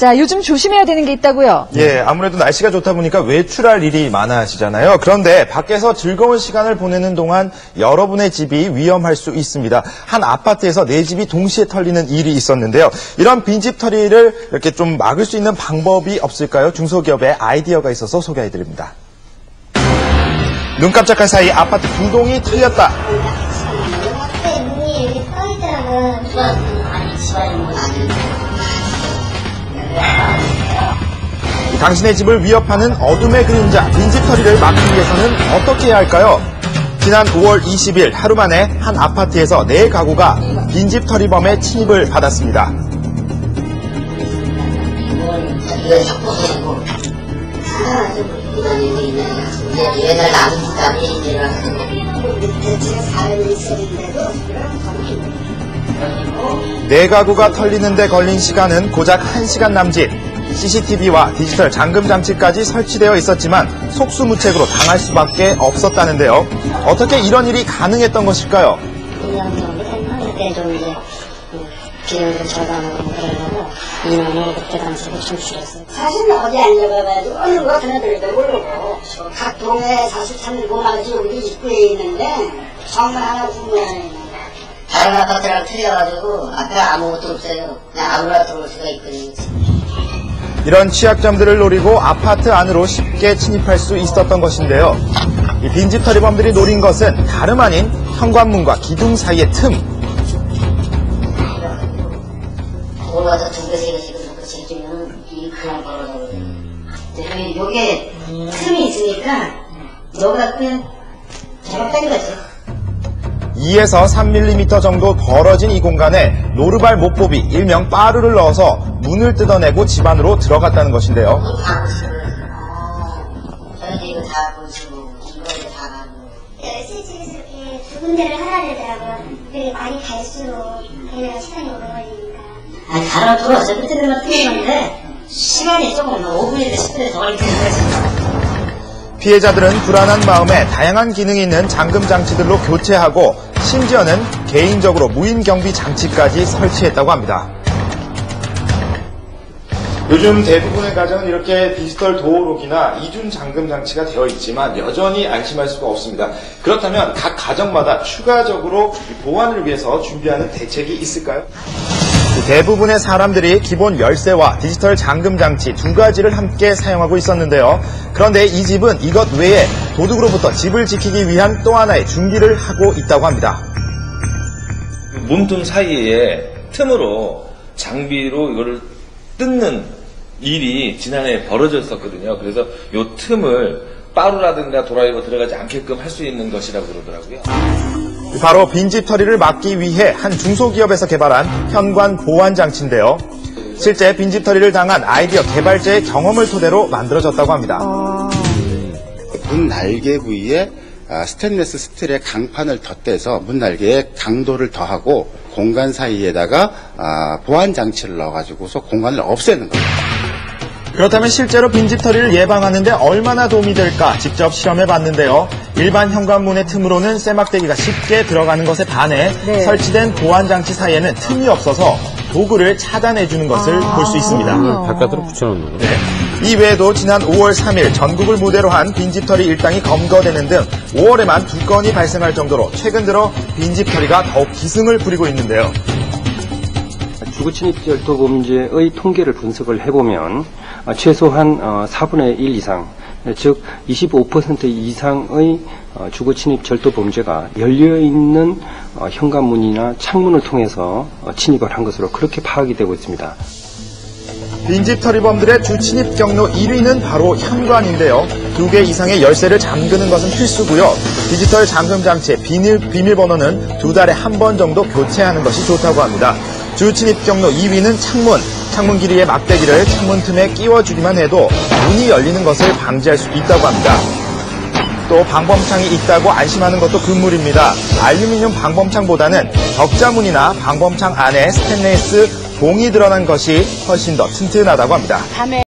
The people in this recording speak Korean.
자, 요즘 조심해야 되는 게 있다고요? 예, 아무래도 날씨가 좋다 보니까 외출할 일이 많아지잖아요. 그런데 밖에서 즐거운 시간을 보내는 동안 여러분의 집이 위험할 수 있습니다. 한 아파트에서 4집이 동시에 털리는 일이 있었는데요. 이런 빈집 털이를 이렇게 좀 막을 수 있는 방법이 없을까요? 중소기업의 아이디어가 있어서 소개해드립니다. 눈 깜짝할 사이 아파트 2동이 털렸다. 당신의 집을 위협하는 어둠의 그림자, 빈집털이를 막기 위해서는 어떻게 해야 할까요? 지난 5월 20일 하루 만에 한 아파트에서 4가구가 빈집털이범의 침입을 받았습니다. 네 가구가 털리는데 걸린 시간은 고작 1시간 남짓. CCTV와 디지털 잠금 장치까지 설치되어 있었지만 속수무책으로 당할 수밖에 없었다는데요. 어떻게 이런 일이 가능했던 것일까요? 비용을 좀 절감하고 그러려고 인원을 그때 당시에 좀 줄였어요. 사실은 어디 앉아봐가지고 어느 거 드나들도 모르고 각 동에 43.5만원씩 우리 입구에 있는데 정말 하나 궁금해요. 다른 아파트랑 틀려가지고 앞에가 아무것도 없어요. 그냥 아무나 들어올 수가 있거든요. 이런 취약점들을 노리고 아파트 안으로 쉽게 침입할 수 있었던 것인데요. 이 빈집털이범들이 노린 것은 다름 아닌 현관문과 기둥 사이의 틈. 그걸 와서 2개, 3개씩 놓고 지키면 이 그냥 벌어져요. 요게 틈이 있으니까 여기가 그냥 잘못 뺀 거지. 2에서 3mm 정도 벌어진 이 공간에 노르발 못보비, 일명 빠루를 넣어서 문을 뜯어내고 집 안으로 들어갔다는 것인데요. 저희도 이거 다 보시고 이거 다 가고. 열쇠 집에서 이렇게 2군데를 하라 그러더라고요. 그게 많이 갈수록 걔네가 시간이 오래 걸리니까. 아니 가로 들어왔어요. 그때 되면 틀리는데 시간이 조금 5분에서 10분에서 더 걸리는 거지. 피해자들은 불안한 마음에 다양한 기능이 있는 잠금 장치들로 교체하고 심지어는 개인적으로 무인 경비 장치까지 설치했다고 합니다. 요즘 대부분의 가정은 이렇게 디지털 도어록이나 이중 잠금 장치가 되어 있지만 여전히 안심할 수가 없습니다. 그렇다면 각 가정마다 추가적으로 보안을 위해서 준비하는 대책이 있을까요? 대부분의 사람들이 기본 열쇠와 디지털 잠금 장치 2가지를 함께 사용하고 있었는데요. 그런데 이 집은 이것 외에 도둑으로부터 집을 지키기 위한 또 하나의 준비를 하고 있다고 합니다. 문틈 사이에 틈으로 장비로 이거를 뜯는 일이 지난해 벌어졌었거든요. 그래서 이 틈을 빠루라든가 도라이버 들어가지 않게끔 할 수 있는 것이라고 그러더라고요. 바로 빈집털이를 막기 위해 한 중소기업에서 개발한 현관 보안 장치인데요. 실제 빈집털이를 당한 아이디어 개발자의 경험을 토대로 만들어졌다고 합니다. 문 날개 부위에 스테인리스 스틸의 강판을 덧대서 문 날개에 강도를 더하고 공간 사이에다가 보안 장치를 넣어가지고서 공간을 없애는 겁니다. 그렇다면 실제로 빈집털이를 예방하는 데 얼마나 도움이 될까 직접 시험해 봤는데요. 일반 현관문의 틈으로는 쇠막대기가 쉽게 들어가는 것에 반해 설치된 보안장치 사이에는 틈이 없어서 도구를 차단해주는 것을 볼 수 있습니다. 바깥으로 붙여놓는 거예요. 이 외에도 지난 5월 3일 전국을 무대로 한 빈집털이 일당이 검거되는 등 5월에만 2건이 발생할 정도로 최근 들어 빈집털이가 더욱 기승을 부리고 있는데요. 주거침입 절도 범죄의 통계를 분석을 해보면 최소한 4분의 1 이상, 즉 25% 이상의 주거침입 절도 범죄가 열려있는 현관문이나 창문을 통해서 침입을 한 것으로 그렇게 파악이 되고 있습니다. 빈집털이범들의 주침입 경로 1위는 바로 현관인데요. 2개 이상의 열쇠를 잠그는 것은 필수고요. 디지털 잠금 장치의 비밀번호는 2달에 한 번 정도 교체하는 것이 좋다고 합니다. 주침입 경로 2위는 창문 길이의 막대기를 창문 틈에 끼워주기만 해도 문이 열리는 것을 방지할 수 있다고 합니다. 또 방범창이 있다고 안심하는 것도 금물입니다. 알루미늄 방범창보다는 덕자문이나 방범창 안에 스테인리스 봉이 드러난 것이 훨씬 더 튼튼하다고 합니다.